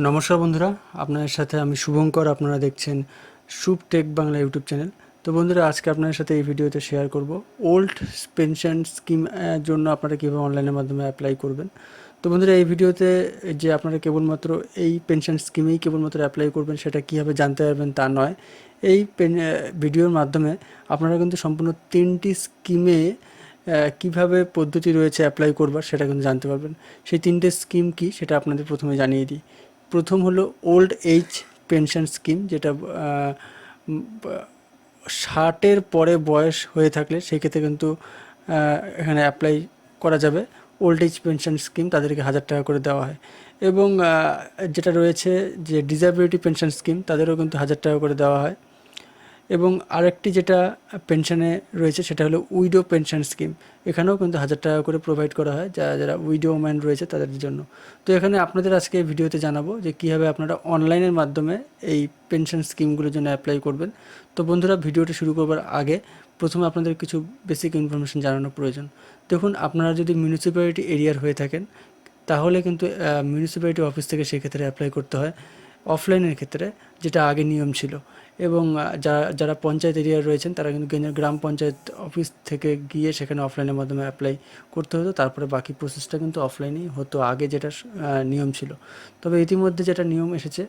নমস্কার বন্ধুরা, আপনাদের সাথে আমি শুভঙ্কর। আপনারা দেখছেন শুভ টেক বাংলা ইউটিউব চ্যানেল। তো বন্ধুরা, আজকে আপনাদের সাথে এই ভিডিওতে শেয়ার করব ওল্ড পেনশন স্কিম জন্য আপনারা কীভাবে অনলাইনের মাধ্যমে অ্যাপ্লাই করবেন। তো বন্ধুরা, এই ভিডিওতে যে আপনারা কেবলমাত্র এই পেনশন স্কিমেই কেবলমাত্র অ্যাপ্লাই করবেন সেটা কীভাবে জানতে পারবেন তা নয়। এই ভিডিওর মাধ্যমে আপনারা কিন্তু সম্পূর্ণ 3টি স্কিমে কীভাবে পদ্ধতি রয়েছে অ্যাপ্লাই করবার সেটা কিন্তু জানতে পারবেন। সেই 3টে স্কিম কী সেটা আপনাদের প্রথমে জানিয়ে দিই। প্রথম হলো ওল্ড এজ পেনশন স্কিম, যেটা 60-এর পরে বয়স হয়ে থাকলে সেই ক্ষেত্রে কিন্তু এখানে অ্যাপ্লাই করা যাবে। ওল্ড এজ পেনশন স্কিম তাদেরকে 1000 টাকা করে দেওয়া হয়। এবং যেটা রয়েছে যে ডিসএবিলিটি পেনশন স্কিম, তাদেরও কিন্তু 1000 টাকা করে দেওয়া হয়। এবং আরেকটি যেটা পেনশনে রয়েছে সেটা হলো উইডো পেনশন স্কিম, এখানেও কিন্তু 1000 টাকা করে প্রোভাইড করা হয় যারা যারা উইডো ওম্যান রয়েছে তাদের জন্য। তো এখানে আপনাদের আজকে এই ভিডিওতে জানাবো যে কীভাবে আপনারা অনলাইনের মাধ্যমে এই পেনশন স্কিমগুলোর জন্য অ্যাপ্লাই করবেন। তো বন্ধুরা, ভিডিওটা শুরু করবার আগে প্রথমে আপনাদের কিছু বেসিক ইনফরমেশন জানানো প্রয়োজন। দেখুন, আপনারা যদি মিউনিসিপ্যালিটি এরিয়ার হয়ে থাকেন তাহলে কিন্তু মিউনিসিপ্যালিটি অফিস থেকে সেক্ষেত্রে অ্যাপ্লাই করতে হয় অফলাইনের ক্ষেত্রে, যেটা আগে নিয়ম ছিল। এবং যারা পঞ্চায়েত এরিয়া রয়েছেন তারা কিন্তু গ্রাম পঞ্চায়েত অফিস থেকে গিয়ে সেখানে অফলাইনের মাধ্যমে অ্যাপ্লাই করতে হতো, তারপরে বাকি প্রসেসটা কিন্তু অফলাইনেই হতো আগে, যেটা নিয়ম ছিল। তবে ইতিমধ্যে যেটা নিয়ম এসেছে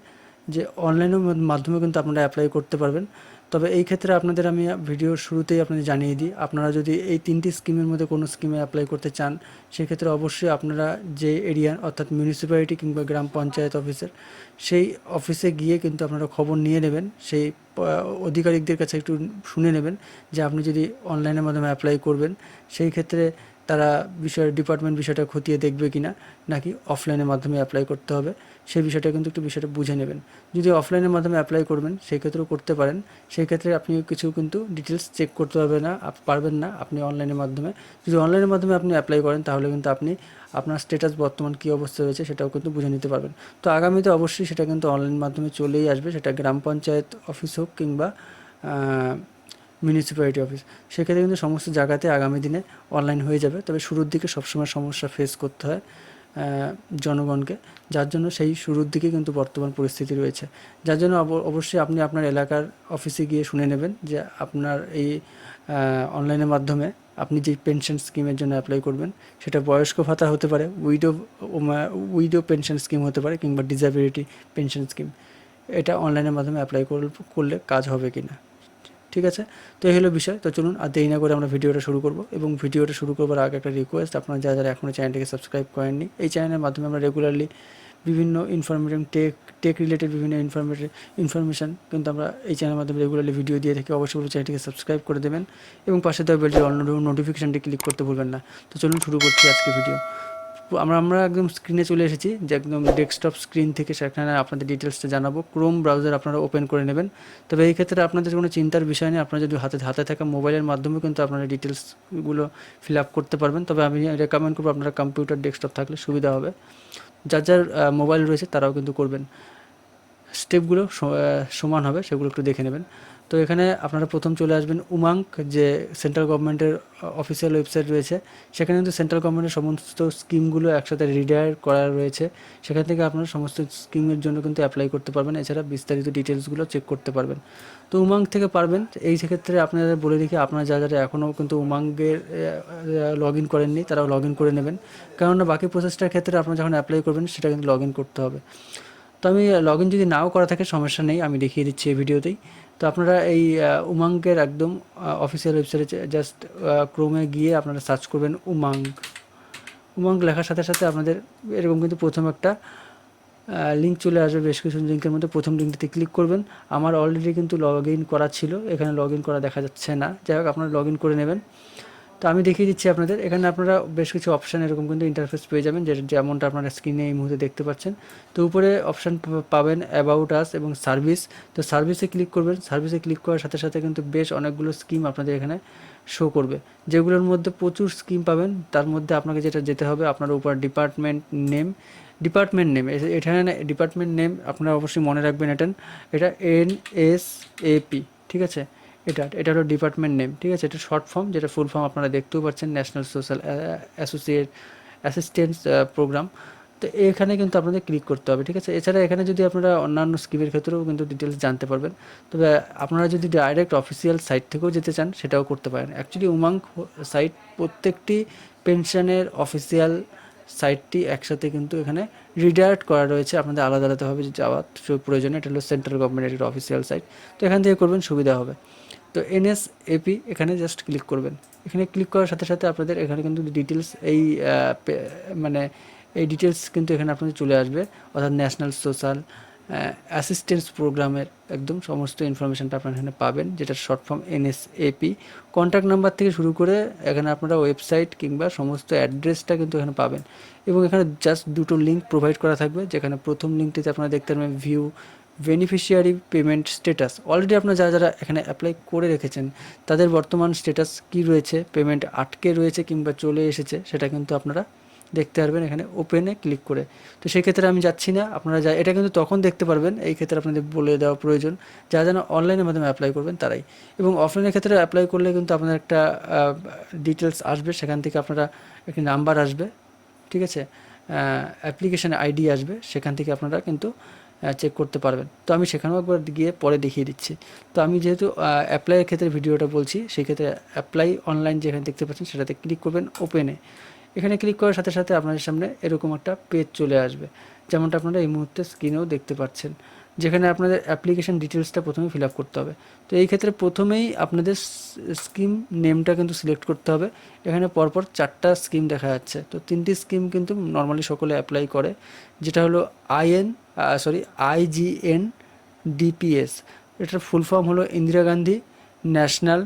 যে অনলাইনের মাধ্যমে কিন্তু আপনারা অ্যাপ্লাই করতে পারবেন। তবে এই ক্ষেত্রে আপনাদের আমি ভিডিওর শুরুতেই আপনাদের জানিয়ে দিই, আপনারা যদি এই 3টি স্কিমের মধ্যে কোনো স্কিমে অ্যাপ্লাই করতে চান সেক্ষেত্রে অবশ্যই আপনারা যে এরিয়া অর্থাৎ মিউনিসিপ্যালিটি কিংবা গ্রাম পঞ্চায়েত অফিসের সেই অফিসে গিয়ে কিন্তু আপনারা খবর নিয়ে নেবেন, সেই আধিকারিকদের কাছে একটু শুনে নেবেন যে আপনি যদি অনলাইনের মাধ্যমে অ্যাপ্লাই করবেন সেই ক্ষেত্রে তারা ডিপার্টমেন্ট বিষয়টা খতিয়ে দেখবে কিনা, নাকি অফলাইনের মাধ্যমে অ্যাপ্লাই করতে হবে সেই বিষয়টা কিন্তু একটু বিষয়টা বুঝে নেবেন। যদি অফলাইনের মাধ্যমে অ্যাপ্লাই করবেন সেই ক্ষেত্রেও করতে পারেন, সেই ক্ষেত্রে আপনি কিছু কিন্তু ডিটেলস চেক করতে পারবেন না আপনি অনলাইনের মাধ্যমে। যদি অনলাইনের মাধ্যমে আপনি অ্যাপ্লাই করেন তাহলে কিন্তু আপনি আপনার স্ট্যাটাস বর্তমান কী অবস্থা রয়েছে সেটাও কিন্তু বুঝে নিতে পারবেন। তো আগামীতে অবশ্যই সেটা কিন্তু অনলাইন মাধ্যমে চলেই আসবে, সেটা গ্রাম পঞ্চায়েত অফিস হোক কিংবা মিউনিসিপ্যালিটি অফিস, সেক্ষেত্রে কিন্তু সমস্ত জায়গাতে আগামী দিনে অনলাইন হয়ে যাবে। তবে শুরুর দিকে সবসময় সমস্যা ফেস করতে হয় জনগণকে, যার জন্য সেই শুরুর দিকে কিন্তু বর্তমান পরিস্থিতি রয়েছে, যার জন্য অবশ্যই আপনি আপনার এলাকার অফিসে গিয়ে শুনে নেবেন যে আপনার এই অনলাইনের মাধ্যমে আপনি যে পেনশন স্কিমের জন্য অ্যাপ্লাই করবেন সেটা বয়স্ক ভাতা হতে পারে, উইডো পেনশন স্কিম হতে পারে, কিংবা ডিসএবিলিটি পেনশন স্কিম, এটা অনলাইনের মাধ্যমে অ্যাপ্লাই করলে কাজ হবে কি না। ঠিক আছে, তো এই হলো বিষয়। তো চলুন আর দেরি না করে আমরা ভিডিওটা শুরু করব। এবং ভিডিওটা শুরু করবার আগে একটা রিকোয়েস্ট, আপনারা যারা যারা এখনও চ্যানেলটিকে সাবস্ক্রাইব করেননি, এই চ্যানেলের মাধ্যমে আমরা রেগুলারলি বিভিন্ন টেক রিলেটেড বিভিন্ন ইনফরমেশান কিন্তু আমরা এই চ্যানেলের মাধ্যমে রেগুলারলি ভিডিও দিয়ে থাকি। অবশ্যই চ্যানেলটিকে সাবস্ক্রাইব করে দেবেন এবং পাশে দেওয়া বেলটির অল নোটিফিকেশানটি ক্লিক করতে ভুলবেন না। তো চলুন শুরু করছি আজকে ভিডিও। আমরা একদম স্ক্রিনে চলে এসেছি, যে একদম ডেস্কটপ স্ক্রিন থেকে সেখানে আপনাদের ডিটেলসটা জানাবো। ক্রোম ব্রাউজার আপনারা ওপেন করে নেবেন। তবে এই ক্ষেত্রে আপনাদের কোনো চিন্তার বিষয় নেই, আপনারা যদি হাতে থাকা মোবাইলের মাধ্যমে কিন্তু আপনারা ডিটেলসগুলো ফিল আপ করতে পারবেন। তবে আমি রেকমেন্ড করবো আপনারা কম্পিউটার ডেস্কটপ থাকলে সুবিধা হবে, যার যার মোবাইল রয়েছে তারাও কিন্তু করবেন। স্টেপগুলো সমান হবে, সেগুলো একটু দেখে নেবেন। তো এখানে আপনারা প্রথম চলে আসবেন উমাঙ্ক, যে সেন্ট্রাল গভর্নমেন্টের অফিসিয়াল ওয়েবসাইট রয়েছে। সেখানে কিন্তু সেন্ট্রাল গভর্নমেন্টের সমস্ত স্কিমগুলো একসাথে রিডায়ার করা রয়েছে, সেখান থেকে আপনারা সমস্ত স্কিমের জন্য কিন্তু অ্যাপ্লাই করতে পারবেন, এছাড়া বিস্তারিত ডিটেলসগুলো চেক করতে পারবেন। তো উমাঙ্ক থেকে পারবেন। এই সেক্ষেত্রে আপনাদের বলে দেখি, আপনারা যারা যারা এখনও কিন্তু উমাঙ্গের লগ ইন করেননি তারাও লগ ইন করে নেবেন, কেননা বাকি প্রসেসটার ক্ষেত্রে আপনারা যখন অ্যাপ্লাই করবেন সেটা কিন্তু লগ ইন করতে হবে। তো আমি লগ ইন যদি নাও করা থাকে সমস্যা নেই, আমি দেখিয়ে দিচ্ছি এই ভিডিওতেই। তো আপনারা এই উমাঙ্গের একদম অফিসিয়াল ওয়েবসাইটে জাস্ট ক্রোমে গিয়ে আপনারা সার্চ করবেন উমাঙ্গ লেখার সাথে সাথে আপনাদের এরকম কিন্তু প্রথম একটা লিঙ্ক চলে আসবে। বেশ কিছু লিঙ্কের মধ্যে প্রথম লিঙ্কটিতে ক্লিক করবেন। আমার অলরেডি কিন্তু লগ ইন করা ছিল, এখানে লগ ইন করা দেখা যাচ্ছে না, যাই হোক আপনারা লগ ইন করে নেবেন। তো আমি দেখিয়ে দিচ্ছি আপনাদের, এখানে আপনারা বেশ কিছু অপশান এরকম কিন্তু ইন্টারফেস পেয়ে যাবেন, যেমনটা আপনারা স্ক্রিনে এই মুহূর্তে দেখতে পাচ্ছেন। তো উপরে অপশান পাবেন অ্যাবাউট আস এবং সার্ভিস। তো সার্ভিসে ক্লিক করবেন। সার্ভিসে ক্লিক করার সাথে সাথে কিন্তু বেশ অনেকগুলো স্কিম আপনাদের এখানে শো করবে, যেগুলোর মধ্যে প্রচুর স্কিম পাবেন। তার মধ্যে আপনাকে যেটা যেতে হবে, আপনার উপর ডিপার্টমেন্ট নেম এখানে ডিপার্টমেন্ট নেম আপনারা অবশ্যই মনে রাখবেন। এটা NSAP, ঠিক আছে। এটা হলো ডিপার্টমেন্ট নেম, ঠিক আছে। এটা শর্ট ফর্ম, যেটা ফুল ফর্ম আপনারা দেখতেও পাচ্ছেন, national social associate assistance programme. তো এখানে কিন্তু আপনাদের ক্লিক করতে হবে, ঠিক আছে। এছাড়া এখানে যদি আপনারা অন্যান্য স্কিমের ক্ষেত্রেও কিন্তু ডিটেলস জানতে পারবেন, তবে আপনারা যদি ডাইরেক্ট অফিসিয়াল সাইট থেকেও যেতে চান সেটাও করতে পারেন। অ্যাকচুয়ালি উমাঙ্গ সাইট প্রত্যেকটি পেনশনের অফিসিয়াল সাইটটি একসাথে কিন্তু এখানে রিডাইরেক্ট করা রয়েছে, আপনাদের আলাদা আলাদাভাবে যাওয়ার প্রয়োজনে। এটা হলো সেন্ট্রাল গভর্নমেন্টের অফিসিয়াল সাইট, তো এখান থেকে করবেন সুবিধা হবে। তো এনএসএপি এখানে জাস্ট ক্লিক করবেন। এখানে ক্লিক করার সাথে সাথে আপনাদের এখানে কিন্তু ডিটেলস মানে এই ডিটেলস কিন্তু এখানে আপনাদের চলে আসবে, অর্থাৎ ন্যাশনাল সোশ্যাল অ্যাসিস্ট্যান্স প্রোগ্রামের একদম সমস্ত ইনফরমেশানটা আপনারা এখানে পাবেন, যেটার short form NSAP. Contact number থেকে শুরু করে এখানে আপনারা ওয়েবসাইট কিংবা সমস্ত অ্যাড্রেসটা কিন্তু এখানে পাবেন। এবং এখানে জাস্ট দুটো লিঙ্ক প্রোভাইড করা থাকবে, যেখানে প্রথম লিঙ্কটিতে আপনারা দেখতে পারবেন view beneficiary payment status. Already আপনারা যারা যারা এখানে অ্যাপ্লাই করে রেখেছেন তাদের বর্তমান স্ট্যাটাস কী রয়েছে, পেমেন্ট আটকে রয়েছে কিংবা চলে এসেছে, সেটা কিন্তু আপনারা দেখতে পারবেন এখানে ওপেনে ক্লিক করে। তো সেই ক্ষেত্রে আমি যাচ্ছি না, আপনারা এটা কিন্তু তখন দেখতে পারবেন, এই ক্ষেত্রে আপনাদের বলে দেওয়া প্রয়োজন যারা যেন অনলাইনের মাধ্যমে অ্যাপ্লাই করবেন তারাই। এবং অফলাইনের ক্ষেত্রে অ্যাপ্লাই করলে কিন্তু আপনার একটা ডিটেলস আসবে, সেখান থেকে আপনারা একটি নাম্বার আসবে, ঠিক আছে, অ্যাপ্লিকেশান আইডি আসবে, সেখান থেকে আপনারা কিন্তু চেক করতে পারবেন। তো আমি সেখানেও একবার গিয়ে পরে দেখিয়ে দিচ্ছি। তো আমি যেহেতু অ্যাপ্লাইয়ের ক্ষেত্রে ভিডিওটা বলছি, সেই ক্ষেত্রে অ্যাপ্লাই অনলাইন যেখানে দেখতে পাচ্ছেন সেটাতে ক্লিক করবেন ওপেনে। এখানে ক্লিক করার সাথে সাথে আপনাদের সামনে এরকম একটা পেজ চলে আসবে, যেমনটা আপনারা এই মুহূর্তে স্ক্রিনেও দেখতে পাচ্ছেন, যেখানে আপনাদের অ্যাপ্লিকেশান ডিটেলসটা প্রথমে ফিল আপ করতে হবে। তো এই ক্ষেত্রে প্রথমেই আপনাদের স্কিম নেমটা কিন্তু সিলেক্ট করতে হবে। এখানে পরপর 4টা স্কিম দেখা যাচ্ছে, তো 3টি স্কিম কিন্তু নর্মালি সকলে অ্যাপ্লাই করে, যেটা হলো আইজিএন ডিপিএস। এটার ফুল ফর্ম হলো Indira Gandhi national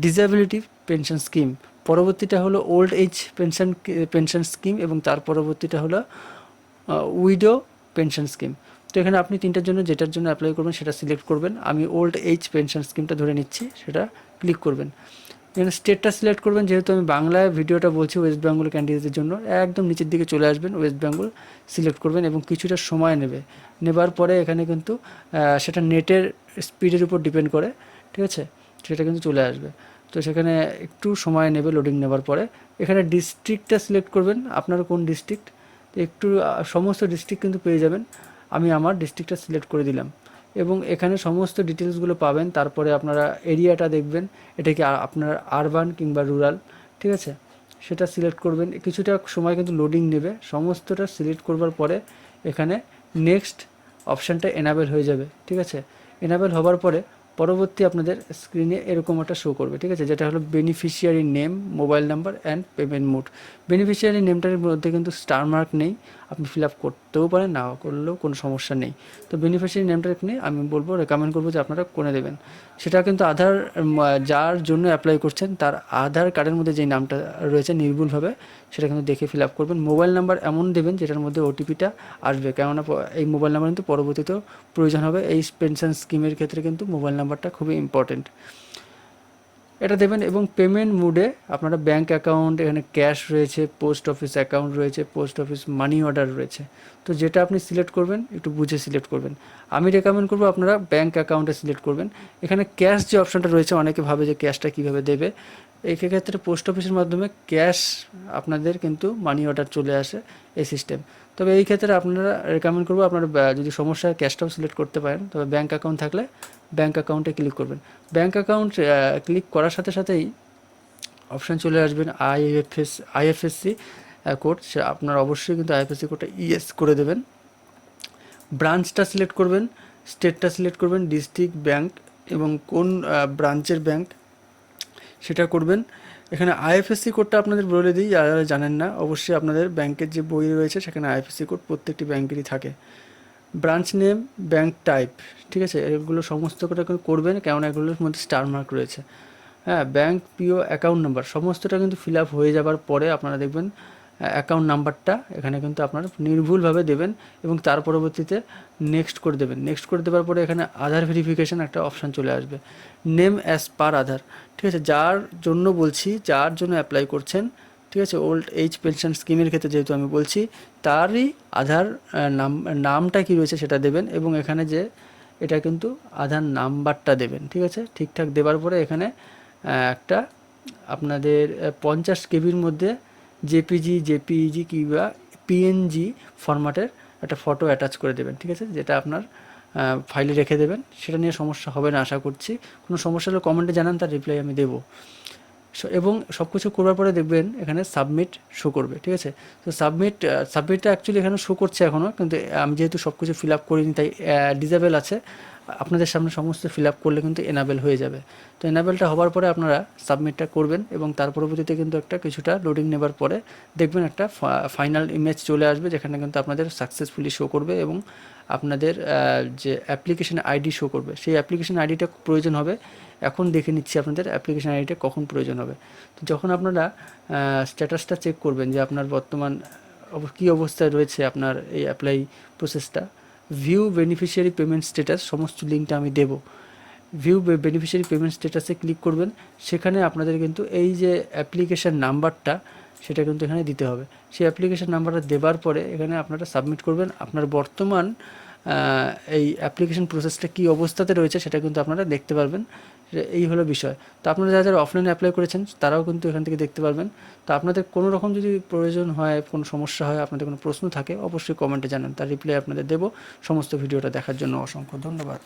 disability pension scheme. পরবর্তীটা হলো ওল্ড এজ পেনশন স্কিম এবং তার পরবর্তীটা হলো উইডো পেনশন স্কিম। তো এখানে আপনি 3টার জন্য যেটার জন্য অ্যাপ্লাই করবেন সেটা সিলেক্ট করবেন। আমি ওল্ড এজ পেনশন স্কিমটা ধরে নিচ্ছি, সেটা ক্লিক করবেন। এখানে স্টেটটা সিলেক্ট করবেন, যেহেতু আমি বাংলায় ভিডিওটা বলছি ওয়েস্ট বেঙ্গল ক্যান্ডিডেটদের জন্য, একদম নিচের দিকে চলে আসবেন, ওয়েস্ট বেঙ্গল সিলেক্ট করবেন এবং কিছুটা সময় নেবার পরে এখানে কিন্তু সেটা নেটের স্পিডের উপর ডিপেন্ড করে, ঠিক আছে, সেটা কিন্তু চলে আসবে। তো সেখানে একটু সময় নেবে লোডিং নেবার পরে। এখানে ডিস্ট্রিক্টটা সিলেক্ট করবেন, আপনার কোন ডিস্ট্রিক্ট, একটু সমস্ত ডিস্ট্রিক্ট কিন্তু পেয়ে যাবেন। আমি আমার ডিস্ট্রিক্টটা সিলেক্ট করে দিলাম এবং এখানে সমস্ত ডিটেলসগুলো পাবেন। তারপরে আপনারা এরিয়াটা দেখবেন, এটা কি আপনার আরবান কিংবা রুরাল, ঠিক আছে, সেটা সিলেক্ট করবেন। কিছুটা সময় কিন্তু লোডিং নেবে। সমস্তটা সিলেক্ট করবার পরে এখানে নেক্সট অপশানটা এনাবেল হয়ে যাবে, ঠিক আছে। এনাবেল হবার পরে পরবর্তী আপনাদের স্ক্রিনে এরকম একটা শো করবে, ঠিক আছে, যেটা হলো beneficiary name, mobile number and payment mode. Beneficiary নেমটার মধ্যে কিন্তু স্টার মার্ক নেই, আপনি ফিল আপ করতেও পারেন, না করলেও কোনো সমস্যা নেই। তো বেনিফিশিয়ারি নেমটা এখানে আমি বলবো, রেকমেন্ড করবো যে আপনারা করে দেবেন। সেটা কিন্তু আধার, যার জন্য অ্যাপ্লাই করছেন তার আধার কার্ডের মধ্যে যেই নামটা রয়েছে নির্ভুলভাবে সেটা কিন্তু দেখে ফিল আপ করবেন। মোবাইল নাম্বার এমন দেবেন যেটার মধ্যে ওটিপিটা আসবে, কেননা এই মোবাইল নাম্বার কিন্তু পরবর্তীতেও প্রয়োজন হবে। এই পেনশন স্কিমের ক্ষেত্রে কিন্তু মোবাইল নাম্বারটা খুবই ইম্পর্টেন্ট, এটা দেবেন। এবং পেমেন্ট মোডে আপনারা ব্যাঙ্ক অ্যাকাউন্ট, এখানে ক্যাশ রয়েছে, পোস্ট অফিস অ্যাকাউন্ট রয়েছে, পোস্ট অফিস মানি অর্ডার রয়েছে। তো যেটা আপনি সিলেক্ট করবেন একটু বুঝে সিলেক্ট করবেন। আমি রেকমেন্ড করবো আপনারা ব্যাঙ্ক অ্যাকাউন্টে সিলেক্ট করবেন। এখানে ক্যাশ যে অপশানটা রয়েছে, অনেকে ভাবে যে ক্যাশটা কীভাবে দেবে, এই ক্ষেত্রে পোস্ট অফিসের মাধ্যমে ক্যাশ আপনাদের কিন্তু মানি অর্ডার চলে আসে এই সিস্টেম। তবে এই ক্ষেত্রে আপনারা রেকমেন্ড করবো আপনারা যদি সমস্যা হয় ক্যাশটাও সিলেক্ট করতে পারেন, তবে ব্যাঙ্ক অ্যাকাউন্ট থাকলে ব্যাঙ্ক অ্যাকাউন্টে ক্লিক করবেন। ব্যাঙ্ক অ্যাকাউন্ট ক্লিক করার সাথে সাথেই অপশান চলে আসবেন আইএফএসসি কোড, সে আপনারা অবশ্যই কিন্তু আইএফএসসি কোডটা ইয়েস করে দেবেন। ব্রাঞ্চটা সিলেক্ট করবেন, স্টেটটা সিলেক্ট করবেন, ডিস্ট্রিক্ট, ব্যাঙ্ক এবং কোন ব্রাঞ্চের ব্যাঙ্ক সেটা করবেন। এখানে আইএফএসসি কোডটা আপনাদের বলে দিই, যারা জানেন না, অবশ্যই আপনাদের ব্যাংকের যে বই রয়েছে সেখানে আইএফএসসি কোড প্রত্যেকটি ব্যাংকেরই থাকে। ব্রাঞ্চ নেম, ব্যাঙ্ক টাইপ, ঠিক আছে, এগুলো সমস্ত কটা করবেন, কেননা এগুলোর মধ্যে স্টার মার্ক রয়েছে। হ্যাঁ, ব্যাঙ্ক, পিও, অ্যাকাউন্ট নাম্বার সমস্তটা কিন্তু ফিল আপ হয়ে যাবার পরে আপনারা দেখবেন অ্যাকাউন্ট নাম্বারটা এখানে কিন্তু আপনারা নির্ভুলভাবে দেবেন এবং তার পরবর্তীতে নেক্সট করে দেবেন। নেক্সট করে দেওয়ার পরে এখানে আধার ভেরিফিকেশান একটা অপশান চলে আসবে, নেম অ্যাজ পার আধার, ঠিক আছে, যার জন্য বলছি, যার জন্য অ্যাপ্লাই করছেন, ঠিক আছে, ওল্ড এজ পেনশন স্কিমের ক্ষেত্রে যেহেতু আমি বলছি, তারই আধার নামটা কি রয়েছে সেটা দেবেন এবং এখানে যে এটা কিন্তু আধার নাম্বারটা দেবেন, ঠিক আছে। ঠিকঠাক দেওয়ার পরে এখানে একটা আপনাদের 50 কেবির মধ্যে জেপিজি, জেপিইজি কিংবা পিএনজি ফরম্যাটের একটা ফটো অ্যাটাচ করে দেবেন, ঠিক আছে, যেটা আপনার ফাইলে রেখে দেবেন। সেটা নিয়ে সমস্যা হবে না আশা করছি। কোনো সমস্যা হলে কমেন্টে জানান, তার রিপ্লাই আমি দেবো। এবং সব কিছু করবার পরে দেখবেন এখানে সাবমিট শো করবে, ঠিক আছে। তো সাবমিটটা অ্যাকচুয়ালি এখানে শো করছে এখনও, কিন্তু আমি যেহেতু সব কিছু ফিল আপ করিনি তাই ডিসেবল আছে। আপনাদের সামনে সমস্ত ফিল আপ করলে কিন্তু এনাবেল হয়ে যাবে। তো এনাবেলটা হওয়ার পরে আপনারা সাবমিটটা করবেন এবং তার পরবর্তীতে কিন্তু একটা কিছুটা লোডিং নেবার পরে দেখবেন একটা ফাইনাল ইমেজ চলে আসবে, যেখানে কিন্তু আপনাদের সাকসেসফুলি শো করবে এবং আপনাদের যে অ্যাপ্লিকেশন আইডি শো করবে। সেই অ্যাপ্লিকেশন আইডিটা প্রয়োজন হবে। এখন দেখে নিচ্ছি আপনাদের অ্যাপ্লিকেশন আইডিটা কখন প্রয়োজন হবে। তো যখন আপনারা স্ট্যাটাসটা চেক করবেন যে আপনার বর্তমান কী অবস্থায় রয়েছে আপনার এই অ্যাপ্লাই প্রসেসটা, ভিউ বেনিফিশিয়ারি পেমেন্ট স্ট্যাটাস, সমস্ত লিঙ্কটা আমি দেবো। ভিউ বেনিফিশিয়ারি পেমেন্ট স্ট্যাটাসে ক্লিক করবেন। সেখানে আপনাদের কিন্তু এই যে অ্যাপ্লিকেশান নাম্বারটা সেটা কিন্তু এখানে দিতে হবে। সেই অ্যাপ্লিকেশান নাম্বারটা দেওয়ার পরে এখানে আপনারা সাবমিট করবেন। আপনার বর্তমান এই অ্যাপ্লিকেশন প্রসেসটা কী অবস্থাতে রয়েছে সেটা কিন্তু আপনারা দেখতে পারবেন। এই হলো বিষয়। তো আপনারা যারা যারা অফলাইনে অ্যাপ্লাই করেছেন তারাও কিন্তু এখান থেকে দেখতে পারবেন। তো আপনাদের কোনো রকম যদি প্রয়োজন হয়, কোনো সমস্যা হয়, আপনাদের কোনো প্রশ্ন থাকে, অবশ্যই কমেন্টে জানান, তার রিপ্লাই আপনাদের দেবো। সমস্ত ভিডিওটা দেখার জন্য অসংখ্য ধন্যবাদ।